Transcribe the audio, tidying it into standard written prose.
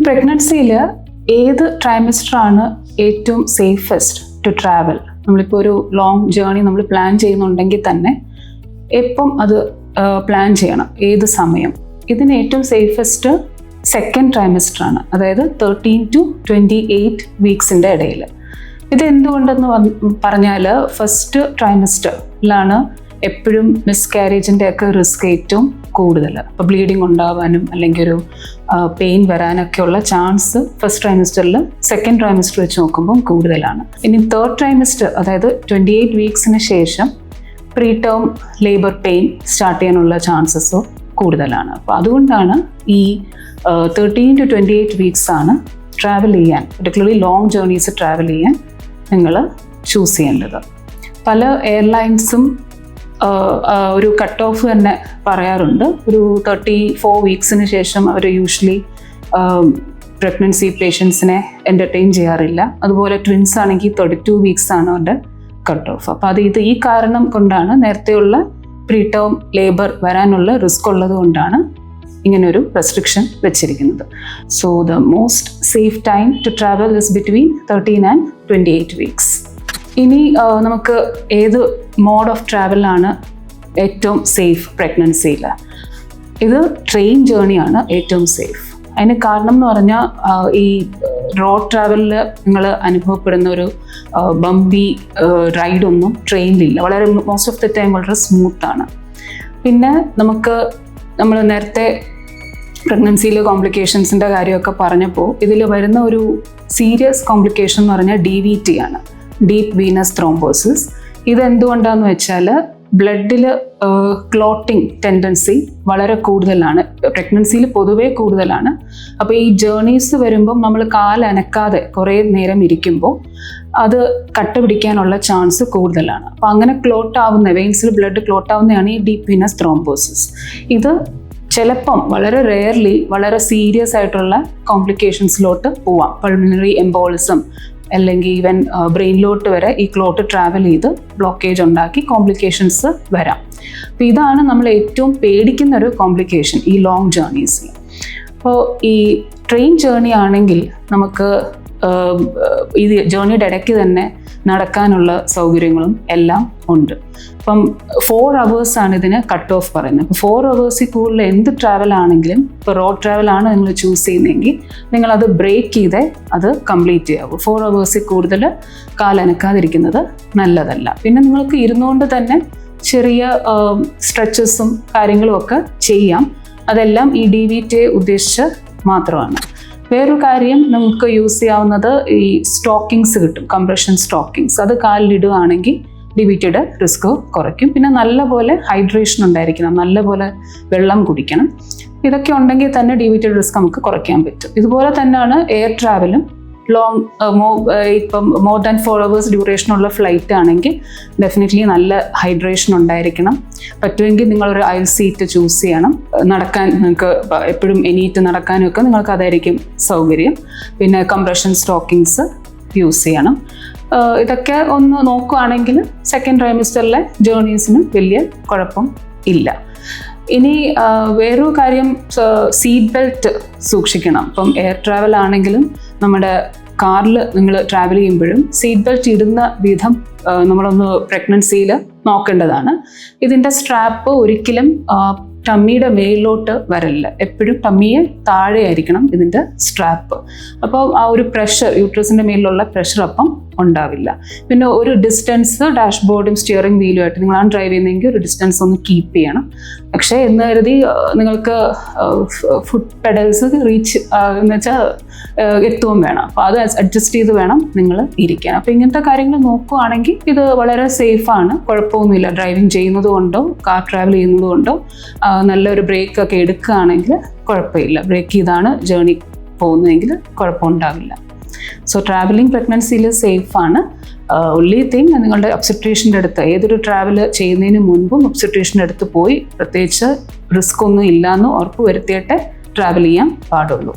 പ്രഗ്നൻസിയിൽ ഏത് ട്രൈമസ്റ്ററാണ് ഏറ്റവും safest to travel? നമ്മളിപ്പോൾ ഒരു ലോങ് ജേർണി നമ്മൾ പ്ലാൻ ചെയ്യുന്നുണ്ടെങ്കിൽ തന്നെ എപ്പം അത് പ്ലാൻ ചെയ്യണം, ഏത് സമയം? ഇതിന് ഏറ്റവും സേഫസ്റ്റ് സെക്കൻഡ് ട്രൈമസ്റ്ററാണ്, അതായത് 13 to 28 വീക്സിൻ്റെ ഇടയിൽ. ഇത് എന്തുകൊണ്ടെന്ന് പറഞ്ഞാൽ ഫസ്റ്റ് ട്രൈമസ്റ്ററിലാണ് എപ്പോഴും മിസ്കാരേജിൻ്റെ ഒക്കെ റിസ്ക് ഏറ്റവും കൂടുതൽ. അപ്പോൾ ബ്ലീഡിങ് ഉണ്ടാവാനും അല്ലെങ്കിൽ ഒരു പെയിൻ വരാനൊക്കെയുള്ള ചാൻസ് ഫസ്റ്റ് ട്രൈമസ്റ്ററിൽ സെക്കൻഡ് ട്രൈമസ്റ്റർ വെച്ച് നോക്കുമ്പം കൂടുതലാണ്. ഇനി തേർഡ് ട്രൈമസ്റ്റർ, അതായത് 28 വീക്സിന് ശേഷം pre term labour pain start ചെയ്യാനുള്ള ചാൻസസ് കൂടുതലാണ്. അപ്പോൾ അതുകൊണ്ടാണ് ഈ 13 to 28 വീക്സ് ആണ് ട്രാവൽ ചെയ്യാൻ, പർട്ടിക്കുലർലി ലോങ് ജേർണീസ് ട്രാവൽ ചെയ്യാൻ നിങ്ങൾ ചൂസ് ചെയ്യേണ്ടത്. പല എയർലൈൻസും ഒരു കട്ട് ഓഫ് തന്നെ പറയാറുണ്ട്. ഒരു 34 വീക്സിന് ശേഷം അവർ യൂഷ്വലി പ്രഗ്നൻസി പേഷ്യൻസിനെ എൻ്റർടൈൻ ചെയ്യാറില്ല. അതുപോലെ ട്വിൻസ് ആണെങ്കിൽ 32 വീക്സ് ആണ് അവരുടെ കട്ട് ഓഫ്. അപ്പോൾ ഈ കാരണം കൊണ്ടാണ്, നേരത്തെയുള്ള പ്രീ ടേം ലേബർ വരാനുള്ള റിസ്ക് ഉള്ളത് കൊണ്ടാണ് ഇങ്ങനൊരു റെസ്ട്രിക്ഷൻ വെച്ചിരിക്കുന്നത്. So the most safe time to travel is between 13 and 28 weeks. ഇനി നമുക്ക് ഏത് മോഡ് ഓഫ് ട്രാവലാണ് ഏറ്റവും സേഫ് പ്രഗ്നൻസിയിൽ? ഇത് ട്രെയിൻ ജേർണിയാണ് ഏറ്റവും സേഫ്. അതിന് കാരണം എന്ന് പറഞ്ഞാൽ ഈ റോഡ് ട്രാവലിൽ നിങ്ങൾ അനുഭവപ്പെടുന്ന ഒരു ബമ്പി റൈഡൊന്നും ട്രെയിനിലില്ല. വളരെ മോസ്റ്റ് ഓഫ് ദി ടൈം വളരെ സ്മൂത്താണ്. പിന്നെ നമ്മൾ നേരത്തെ പ്രഗ്നൻസിയിലെ കോംപ്ലിക്കേഷൻസിൻ്റെ കാര്യമൊക്കെ പറഞ്ഞപ്പോൾ ഇതിൽ വരുന്ന ഒരു സീരിയസ് കോംപ്ലിക്കേഷൻ എന്ന് പറഞ്ഞാൽ DVT ആണ്, ഡീപ്പ് വീനസ് ത്രോംബോസിസ്. ഇതെന്തുകൊണ്ടാന്ന് വെച്ചാൽ ബ്ലഡിൽ ക്ലോട്ടിങ് ടെൻഡൻസി വളരെ കൂടുതലാണ്, പ്രഗ്നൻസിയിൽ പൊതുവേ കൂടുതലാണ്. അപ്പോൾ ഈ ജേർണീസ് വരുമ്പം നമ്മൾ കാലനക്കാതെ കുറേ നേരം ഇരിക്കുമ്പോൾ അത് കട്ട പിടിക്കാനുള്ള ചാൻസ് കൂടുതലാണ്. അപ്പോൾ അങ്ങനെ വെയിൻസിൽ ബ്ലഡ് ക്ലോട്ട് ആവുന്നതാണ് ഈ ഡീപ്പ് വീനസ് ത്രോംബോസിസ്. ഇത് ചിലപ്പം വളരെ റെയർലി വളരെ സീരിയസ് ആയിട്ടുള്ള കോംപ്ലിക്കേഷൻസിലോട്ട് പോവാം. പൾമിനറി എംബോളിസം അല്ലെങ്കിൽ ഈവൻ ബ്രെയിനിലോട്ട് വരെ ഈ ക്ലോട്ട് ട്രാവൽ ചെയ്ത് ബ്ലോക്കേജ് ഉണ്ടാക്കി കോംപ്ലിക്കേഷൻസ് വരാം. അപ്പോൾ ഇതാണ് നമ്മൾ ഏറ്റവും പേടിക്കുന്ന ഒരു കോംപ്ലിക്കേഷൻ ഈ ലോങ് ജേർണീസിൽ. അപ്പോൾ ഈ ട്രെയിൻ ജേർണി ആണെങ്കിൽ നമുക്ക് ഈ ജേർണിയുടെ ഇടയ്ക്ക് തന്നെ നടക്കാനുള്ള സൗകര്യങ്ങളും എല്ലാം ഉണ്ട്. അപ്പം 4 hours ആണ് ഇതിന് കട്ട് ഓഫ് പറയുന്നത്. അപ്പോൾ 4 hours കൂടുതൽ എന്ത് ട്രാവൽ ആണെങ്കിലും, ഇപ്പോൾ റോഡ് ട്രാവൽ ആണ് നിങ്ങൾ ചൂസ് ചെയ്യുന്നതെങ്കിൽ നിങ്ങളത് ബ്രേക്ക് ചെയ്തേ അത് കംപ്ലീറ്റ് ചെയ്യാവൂ. 4 hours കൂടുതൽ കാലനക്കാതിരിക്കുന്നത് നല്ലതല്ല. പിന്നെ നിങ്ങൾക്ക് ഇരുന്നുകൊണ്ട് തന്നെ ചെറിയ സ്ട്രെച്ചസും കാര്യങ്ങളും ഒക്കെ ചെയ്യാം. അതെല്ലാം ഈ DVT ഉദ്ദേശിച്ച് മാത്രമാണ്. വേറൊരു കാര്യം നമുക്ക് യൂസ് ചെയ്യാവുന്നത് ഈ സ്റ്റോക്കിങ്സ് കിട്ടും, കംപ്രഷൻ സ്റ്റോക്കിങ്സ്. അത് കാലിലിടുകയാണെങ്കിൽ DVTയുടെ റിസ്ക് കുറയ്ക്കും. പിന്നെ നല്ലപോലെ ഹൈഡ്രേഷൻ ഉണ്ടായിരിക്കണം, നല്ലപോലെ വെള്ളം കുടിക്കണം. ഇതൊക്കെ ഉണ്ടെങ്കിൽ തന്നെ DVTയുടെ റിസ്ക് നമുക്ക് കുറയ്ക്കാൻ പറ്റും. ഇതുപോലെ തന്നെയാണ് എയർ ട്രാവലും. ഇപ്പം മോർ ദാൻ 4 hours ഡ്യൂറേഷനുള്ള ഫ്ലൈറ്റ് ആണെങ്കിൽ ഡെഫിനറ്റ്ലി നല്ല ഹൈഡ്രേഷൻ ഉണ്ടായിരിക്കണം. പറ്റുമെങ്കിൽ നിങ്ങളൊരു അയൽ സീറ്റ് ചൂസ് ചെയ്യണം. നടക്കാൻ നിങ്ങൾക്ക് എപ്പോഴും എണീറ്റ് നടക്കാനും ഒക്കെ നിങ്ങൾക്ക് അതായിരിക്കും സൗകര്യം. പിന്നെ കംപ്രഷൻ സ്റ്റോക്കിങ്സ് യൂസ് ചെയ്യണം. ഇതൊക്കെ ഒന്ന് നോക്കുകയാണെങ്കിൽ സെക്കൻഡ് ട്രൈമസ്റ്ററിലെ ജേർണീസിന് വലിയ കുഴപ്പം ഇല്ല. ഇനി വേറൊരു കാര്യം, സീറ്റ് ബെൽറ്റ് സൂക്ഷിക്കണം. ഇപ്പം എയർ ട്രാവൽ ആണെങ്കിലും നമ്മുടെ കാറിൽ നിങ്ങൾ ട്രാവൽ ചെയ്യുമ്പോഴും സീറ്റ് ബെൽറ്റ് ഇടുന്ന വിധം നമ്മളൊന്ന് പ്രഗ്നൻസിയിൽ നോക്കേണ്ടതാണ്. ഇതിൻ്റെ സ്ട്രാപ്പ് ഒരിക്കലും ടമ്മിയുടെ മേലിലോട്ട് വരില്ല, എപ്പോഴും ടമ്മിയെ താഴെ ആയിരിക്കണം ഇതിൻ്റെ സ്ട്രാപ്പ്. അപ്പോൾ ആ ഒരു പ്രഷർ, യൂട്രസിൻ്റെ മേലിലുള്ള പ്രഷർ അപ്പം ഉണ്ടാവില്ല. പിന്നെ ഒരു ഡിസ്റ്റൻസ് ഡാഷ്ബോർഡും സ്റ്റിയറിംഗ് വീലുമായിട്ട് നിങ്ങളാണ് ഡ്രൈവ് ചെയ്യുന്നതെങ്കിൽ ഒരു ഡിസ്റ്റൻസ് ഒന്ന് കീപ്പ് ചെയ്യണം. പക്ഷേ എന്ന് കരുതി നിങ്ങൾക്ക് ഫുഡ് പെഡൽസ് റീച്ച് എന്ന് വെച്ചാൽ എത്തുകയും വേണം. അപ്പോൾ അത് അഡ്ജസ്റ്റ് ചെയ്ത് വേണം നിങ്ങൾ ഇരിക്കാൻ. അപ്പോൾ ഇങ്ങനത്തെ കാര്യങ്ങൾ നോക്കുകയാണെങ്കിൽ ഇത് വളരെ സേഫാണ്, കുഴപ്പമൊന്നുമില്ല. ഡ്രൈവിംഗ് ചെയ്യുന്നത് കൊണ്ടോ കാർ ട്രാവൽ ചെയ്യുന്നത് കൊണ്ടോ നല്ലൊരു ബ്രേക്ക് ഒക്കെ എടുക്കുകയാണെങ്കിൽ കുഴപ്പമില്ല. ബ്രേക്ക് ചെയ്താണ് ജേർണി പോകുന്നതെങ്കിൽ കുഴപ്പമുണ്ടാവില്ല. സോ ട്രാവലിംഗ് പ്രഗ്നൻസിയിൽ സേഫാണ്. ഒൺലി തിങ്, നിങ്ങളുടെ ഒബ്സ്റ്റട്രീഷ്യൻ്റെ അടുത്ത് ഏതൊരു ട്രാവൽ ചെയ്യുന്നതിന് മുൻപും ഒബ്സ്റ്റട്രീഷ്യൻ്റെ അടുത്ത് പോയി പ്രത്യേകിച്ച് റിസ്ക് ഒന്നും ഇല്ലയെന്ന് ഉറപ്പ് വരുത്തിയിട്ടേ ട്രാവൽ ചെയ്യാൻ പാടുള്ളൂ.